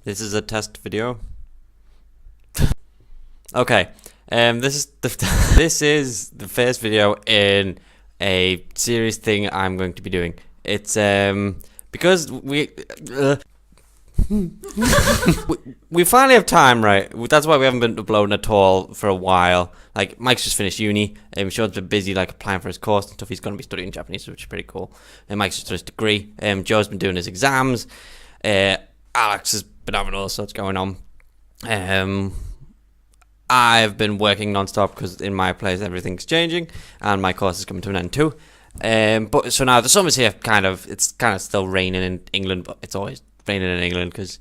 This is a test video. Okay. This is the first video in a serious thing I'm going to be doing. It's because we finally have time, right? That's why we haven't been uploading at all for a while. Like, Mike's just finished uni, and Sean's been busy like applying for his course and stuff. He's going to be studying Japanese, which is pretty cool. And Mike's just done his degree. Joe's been doing his exams. Alex has been having all sorts going on. I've been working non-stop because in my place everything's changing, and my course is coming to an end too. But so now the summer's here. It's kind of still raining in England, but it's always raining in England because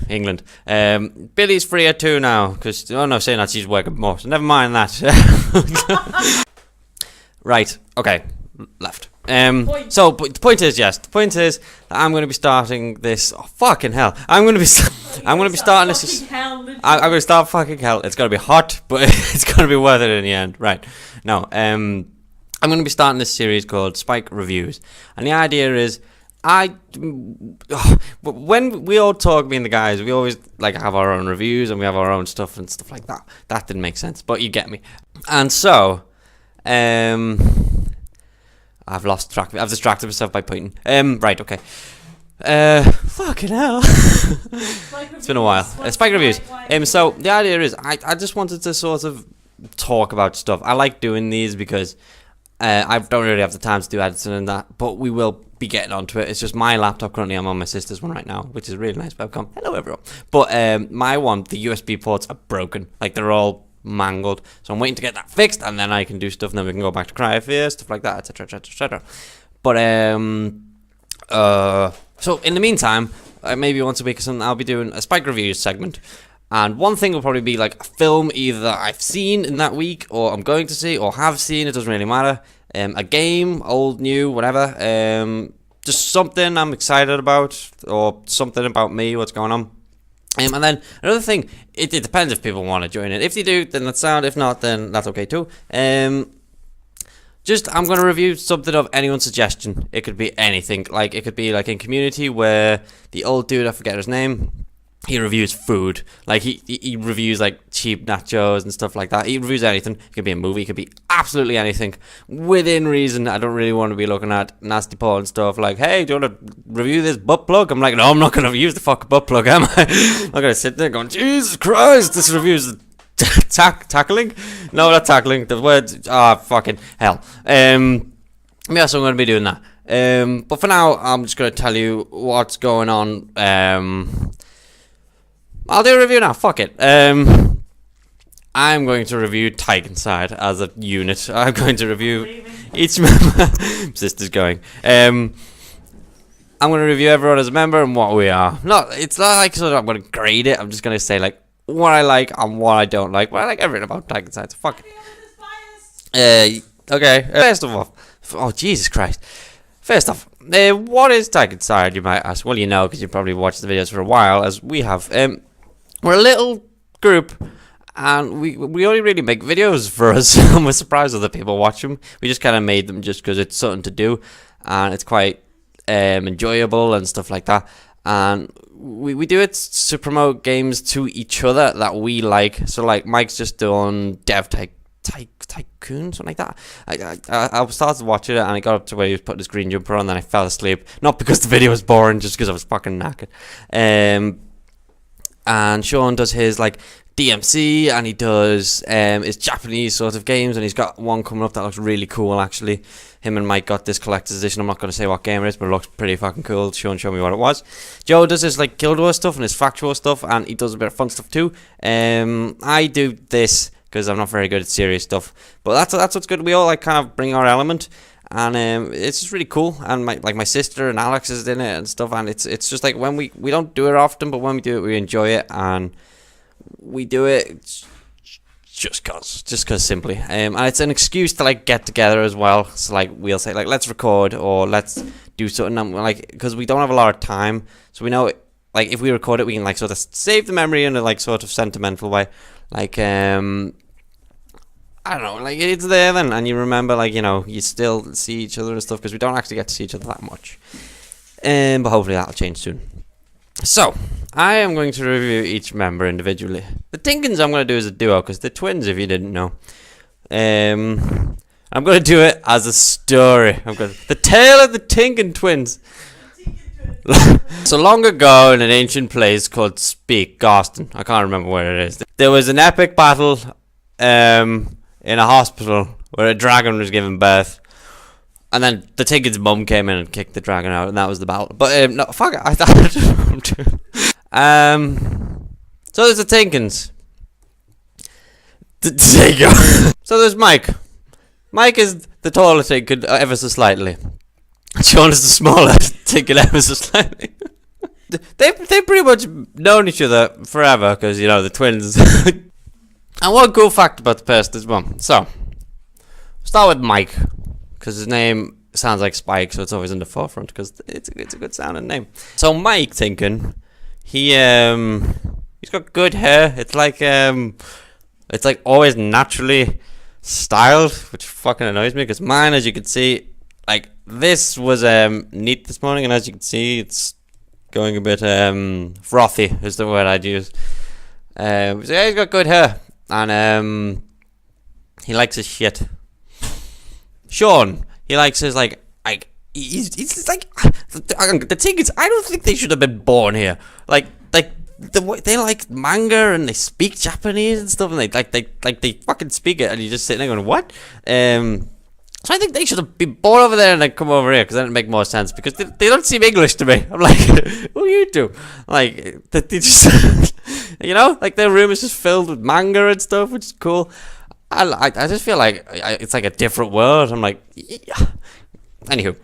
England. Billy's freer too now because saying that she's working more. So never mind that. Right. Okay. Left. So but the point is, yes. The point is that I'm going to be starting this. Oh, fucking hell! I'm going to be starting this. I'm going to start fucking hell. It's going to be hot, but it's going to be worth it in the end. Right. No. I'm going to be starting this series called Spike Reviews, and the idea is when we all talk, me and the guys, we always like have our own reviews and we have our own stuff and stuff like that. That didn't make sense, but you get me. And so, I've lost track. I've distracted myself by pointing. Right, okay. Fucking hell. It's been a while. Spike Reviews. So the idea is, I just wanted to sort of talk about stuff. I like doing these because I don't really have the time to do editing and that, but we will be getting onto it. It's just my laptop currently. I'm on my sister's one right now, which is a really nice webcam. Hello, everyone. But my one, the USB ports are broken. Like, they're all mangled, so I'm waiting to get that fixed, and then I can do stuff, and then we can go back to Cryosphere, stuff like that, etc, etc, etc. But so in the meantime, maybe once a week or something, I'll be doing a Spike Reviews segment, and one thing will probably be like a film either I've seen in that week, or I'm going to see, or have seen, it doesn't really matter. A game, old, new, whatever, just something I'm excited about, or something about me, what's going on. And then another thing, it depends if people want to join it. If they do, then that's sound. If not, then that's okay too. I'm going to review something of anyone's suggestion. It could be anything. Like, it could be like in Community where the old dude, I forget his name, he reviews food. Like, he reviews like cheap nachos and stuff like that. He reviews anything. It could be a movie. It could be absolutely anything within reason. I don't really want to be looking at nasty porn stuff like, hey, do you want to review this butt plug? I'm like, no, I'm not going to use the fucking butt plug, am I? I'm not going to sit there going, Jesus Christ, this review's tackling? No, not tackling. The words, fucking hell. Yeah, so I'm going to be doing that. But for now, I'm just going to tell you what's going on. I'll do a review now, fuck it. I'm going to review Tikenside as a unit. I'm going to review each member. Sister's going. I'm going to review everyone as a member and what we are. It's not like sort of I'm going to grade it. I'm just going to say like what I like and what I don't like. Well, I like everything about Tikenside, so fuck it. Okay. First of all, oh Jesus Christ. First off, what is Tikenside, you might ask? Well, you know, because you've probably watched the videos for a while, as we have. We're a little group, and we only really make videos for us, and we're surprised other people watch them. We just kind of made them just because it's something to do, and it's quite enjoyable and stuff like that. And we do it to promote games to each other that we like. So, like, Mike's just done Dev Tycoon, something like that. I started watching it, and I got up to where he was putting his green jumper on, and then I fell asleep. Not because the video was boring, just because I was fucking knackered. And Sean does his like DMC, and he does his Japanese sort of games, and he's got one coming up that looks really cool actually. Him and Mike got this collector's edition. I'm not going to say what game it is, but it looks pretty fucking cool. Sean showed me what it was. Joe does his like Guild Wars stuff and his factual stuff, and he does a bit of fun stuff too. I do this because I'm not very good at serious stuff, but that's what's good. We all like kind of bring our element, and it's just really cool. And my sister and Alex is in it and stuff, and it's just like when we don't do it often, but when we do it, we enjoy it, and we do it just cause simply. And it's an excuse to like get together as well. So like we'll say like let's record or let's do something, like because we don't have a lot of time, so we know like if we record it, we can like sort of save the memory in a like sort of sentimental way, like I don't know, like it's there then, and you remember, like, you know, you still see each other and stuff, because we don't actually get to see each other that much. But hopefully that'll change soon. So, I am going to review each member individually. The Tinkins I'm going to do as a duo, because they're twins, if you didn't know. I'm going to do it as a story. The Tale of the Tinkin Twins. So long ago in an ancient place called Garston, I can't remember where it is, there was an epic battle in a hospital where a dragon was given birth. And then the Tinkin's mum came in and kicked the dragon out, and that was the battle. But no, fuck it, I thought so there's the Tinkins. There you go. So there's Mike. Mike is the taller Tinkin ever so slightly. Sean is the smaller Tinkin ever so slightly. They pretty much known each other forever because, you know, the twins. And one cool fact about the person as well. So, we'll start with Mike, because his name sounds like Spike, so it's always in the forefront because it's a good sounding name. So Mike Tinkin, he's got good hair. It's like always naturally styled, which fucking annoys me because mine, as you can see, like this was neat this morning, and as you can see, it's going a bit frothy is the word I'd use. So yeah, he's got good hair, and he likes his shit. Sean, he likes his he's like the Tinkins. I don't think they should have been born here. They like manga and they speak Japanese and stuff, and they fucking speak it, and you just sitting there going, what? So I think they should have been born over there and then come over here, because then it'd make more sense, because they don't seem English to me. I'm like, who are you two? Like, they just, you know, like their room is just filled with manga and stuff, which is cool. I just feel like it's like a different world. I'm like, yeah. Anywho.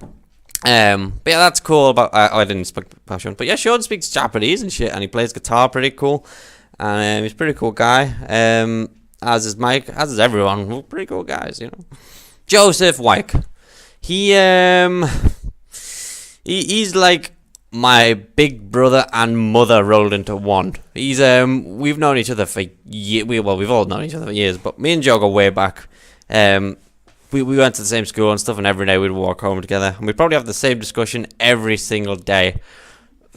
But yeah, that's cool about, I didn't speak about Sean, but yeah, Sean speaks Japanese and shit, and he plays guitar pretty cool, and he's a pretty cool guy, as is Mike, as is everyone. We're pretty cool guys, you know. Joseph Wyke, he's like my big brother and mother rolled into one. He's we've known each other for years. We've all known each other for years, but me and Joe go way back. We went to the same school and stuff, and every day we'd walk home together, and we'd probably have the same discussion every single day.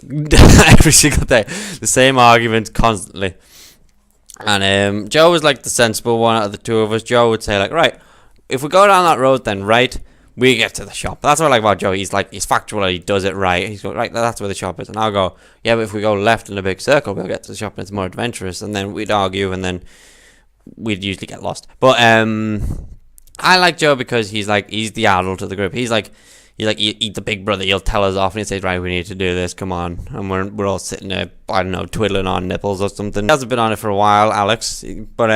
Every single day, the same argument constantly. And Joe was like the sensible one out of the two of us. Joe would say like, right, if we go down that road, then right, we get to the shop. That's what I like about Joe. He's factual, he does it right. He's going, right, that's where the shop is. And I'll go, yeah, but if we go left in a big circle, we'll get to the shop, and it's more adventurous. And then we'd argue, and then we'd usually get lost. But I like Joe because he's the adult of the group. He's the big brother. He'll tell us off, and he says, right, we need to do this, come on. And we're all sitting there, I don't know, twiddling our nipples or something. He hasn't been on it for a while, Alex, but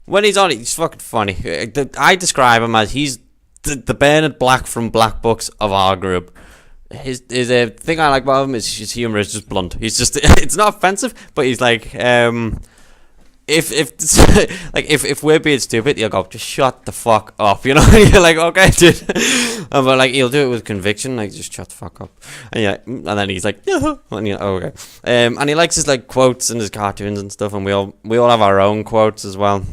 when he's on it, he's fucking funny. I describe him as he's the Bernard Black from Black Books of our group. His thing I like about him is his humor is just blunt. He's just, it's not offensive, but he's like, if we're being stupid, he'll go, just shut the fuck up, you know. You're like, okay, dude. But like, he'll do it with conviction, like, just shut the fuck up. And then he's like, yeah, and you're like, oh, okay. And he likes his like quotes and his cartoons and stuff, and we all have our own quotes as well.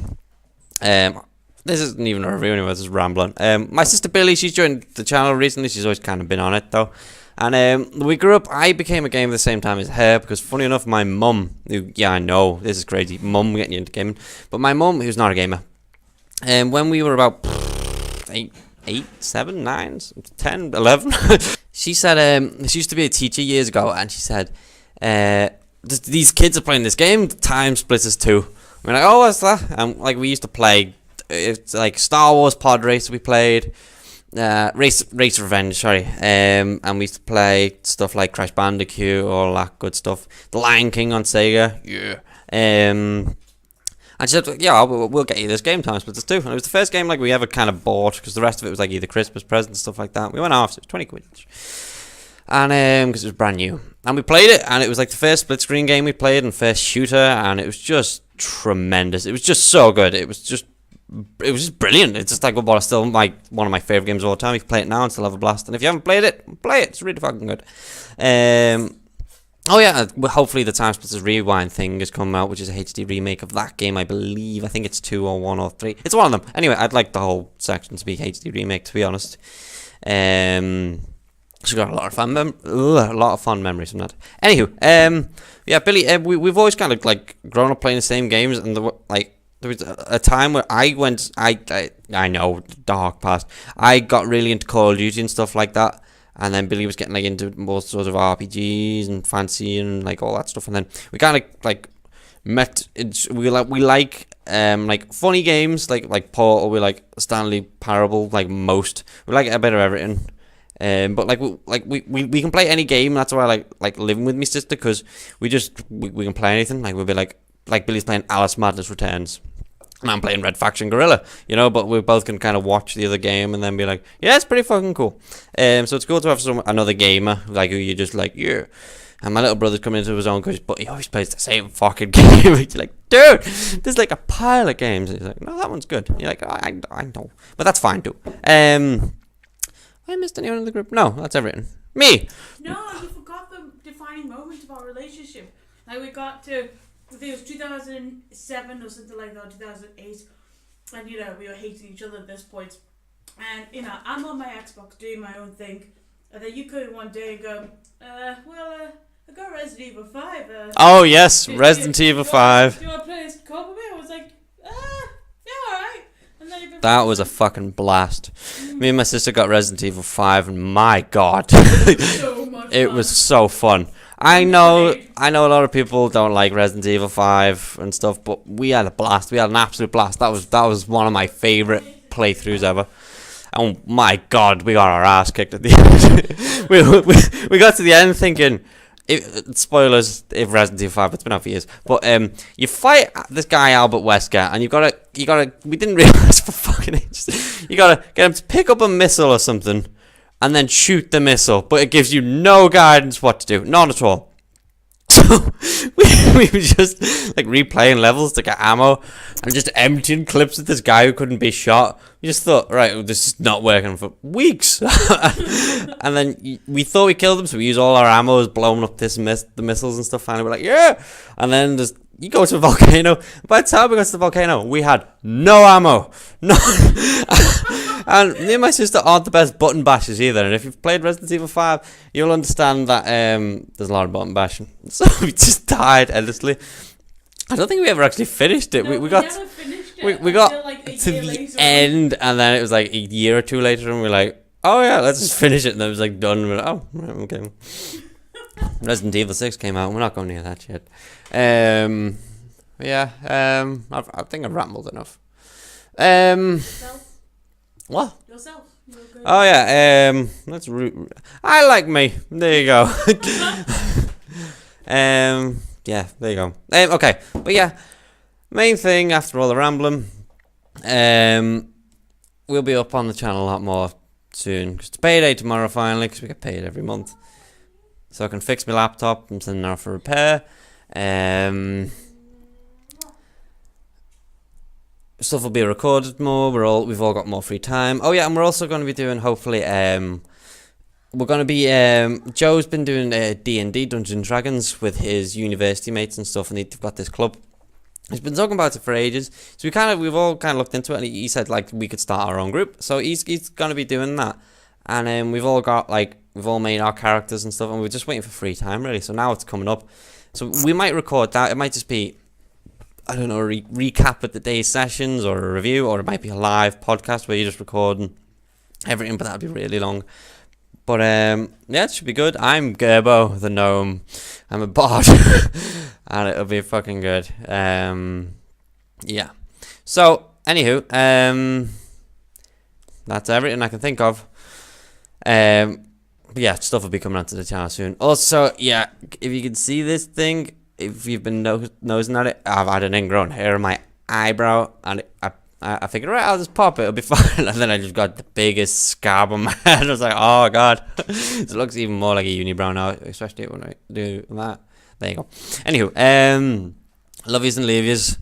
This isn't even a review anyway, this is rambling. My sister Billy, she's joined the channel recently. She's always kind of been on it though. And we grew up, I became a gamer at the same time as her, because funny enough, my mum, yeah, I know, this is crazy, mum getting you into gaming, but my mum, who's not a gamer, when we were about 8, 7, 9, 10, 11, she said, she used to be a teacher years ago, and she said, these kids are playing this game, Time Splitters 2. We're like, oh, what's that? And like, we used to play, it's like Star Wars Pod Race we played, Race Revenge, sorry, and we used to play stuff like Crash Bandicoot, all that good stuff. The Lion King on Sega, yeah. And she said, yeah, we'll get you this game, Time Splitters 2. And it was the first game like we ever kind of bought, because the rest of it was like either Christmas presents, stuff like that. We went off, so it was 20 quid each. And because it was brand new, and we played it, and it was like the first split screen game we played, and first shooter, and it was just tremendous. It was just so good. It was just brilliant. It's just like still like one of my favorite games of all time. You can play it now and still have a blast. And if you haven't played it, play it. It's really fucking good. Oh yeah, hopefully the Time Splitters Rewind thing has come out, which is a HD remake of that game, I believe. I think it's 2 or 1 or 3. It's one of them. Anyway, I'd like the whole section to be HD remake, to be honest. She's got a lot of fun memories from that. Anywho, yeah, Billy, we've always kind of like grown up playing the same games, and there was a time where I know, dark past. I got really into Call of Duty and stuff like that, and then Billy was getting like into more sort of RPGs and fancy and like all that stuff, and then we kind of like met. We like funny games like Portal. We like Stanley Parable. Like most, we like a bit of everything. But we can play any game. That's why I like living with my sister, because we can play anything. Like we'll be like Billy's playing Alice Madness Returns, and I'm playing Red Faction Guerrilla, but we both can kind of watch the other game and then be like, yeah, it's pretty fucking cool. So it's cool to have another gamer like who you just like, yeah. And my little brother's coming into his own, but he always plays the same fucking game. He's like, dude, there's like a pile of games. And he's like, no, that one's good. And you're like, I know, but that's fine too. I missed anyone in the group? No, that's everything. Me. No, you forgot the defining moment of our relationship. Like we got to, I think it was 2007 or something like that, 2008, and we were hating each other at this point. And I'm on my Xbox doing my own thing, and then you come one day and go, I got Resident Evil 5. Oh yes, Resident Evil 5. Do you want to play this co-op with me? I was like, yeah, alright. That was a fucking blast. Me and my sister got Resident Evil 5, and my god, it was so fun. I know a lot of people don't like Resident Evil 5 and stuff, but we had a blast. We had an absolute blast. That was one of my favorite playthroughs ever. Oh my god, we got our ass kicked at the end. we got to the end thinking, spoilers if Resident Evil 5, it's been out for years, but you fight this guy Albert Wesker, and you gotta we didn't realise for fucking ages, you gotta get him to pick up a missile or something and then shoot the missile, but it gives you no guidance what to do, none at all. So we were just like replaying levels to get ammo and just emptying clips of this guy who couldn't be shot. We just thought, right, this is not working for weeks. And then we thought we killed him, so we used all our ammo, blowing up the missiles and stuff. Finally, we're like, yeah. And then you go to a volcano. By the time we got to the volcano, we had no ammo. No. And me and my sister aren't the best button bashers either. And if you've played Resident Evil 5, you'll understand that there's a lot of button bashing. So we just died endlessly. I don't think we ever actually finished it. No, we got never finished it we got like to the end, and then it was like a year or two later, and we're like, oh yeah, let's just finish it. And it was like done. And we're like, oh, right, okay. Resident Evil 6 came out. We're not going near that yet. I think I've rambled enough. What? Yourself. Oh yeah. Let's. I like me. There you go. Yeah. There you go. Okay. But yeah, main thing after all the rambling, we'll be up on the channel a lot more soon. Cause it's payday tomorrow finally, because we get paid every month. So I can fix my laptop. I'm sending it off for repair. Stuff will be recorded more. We've all got more free time. Oh yeah, and we're also going to be doing, hopefully, we're going to be, Joe's been doing D&D, Dungeons and Dragons, with his university mates and stuff, and they've got this club. He's been talking about it for ages, so we've all kind of looked into it, and he said like we could start our own group. So he's going to be doing that, and we've all made our characters and stuff, and we're just waiting for free time really. So now it's coming up, so we might record that. It might just be, I don't know, a recap of the day's sessions, or a review, or it might be a live podcast where you're just recording everything, but that'd be really long. But yeah, it should be good. I'm Gerbo the gnome. I'm a bard, and it'll be fucking good. Yeah. So anywho, that's everything I can think of. Yeah, stuff will be coming onto the channel soon. Also, yeah, if you can see this thing, if you've been nosing at it, I've had an ingrown hair on my eyebrow, and I figured, right, I'll just pop it, it'll be fine. And then I just got the biggest scab on my head. I was like, oh god, it looks even more like a unibrow now, especially when I do that. There you go. Anywho, love yous and leave yous.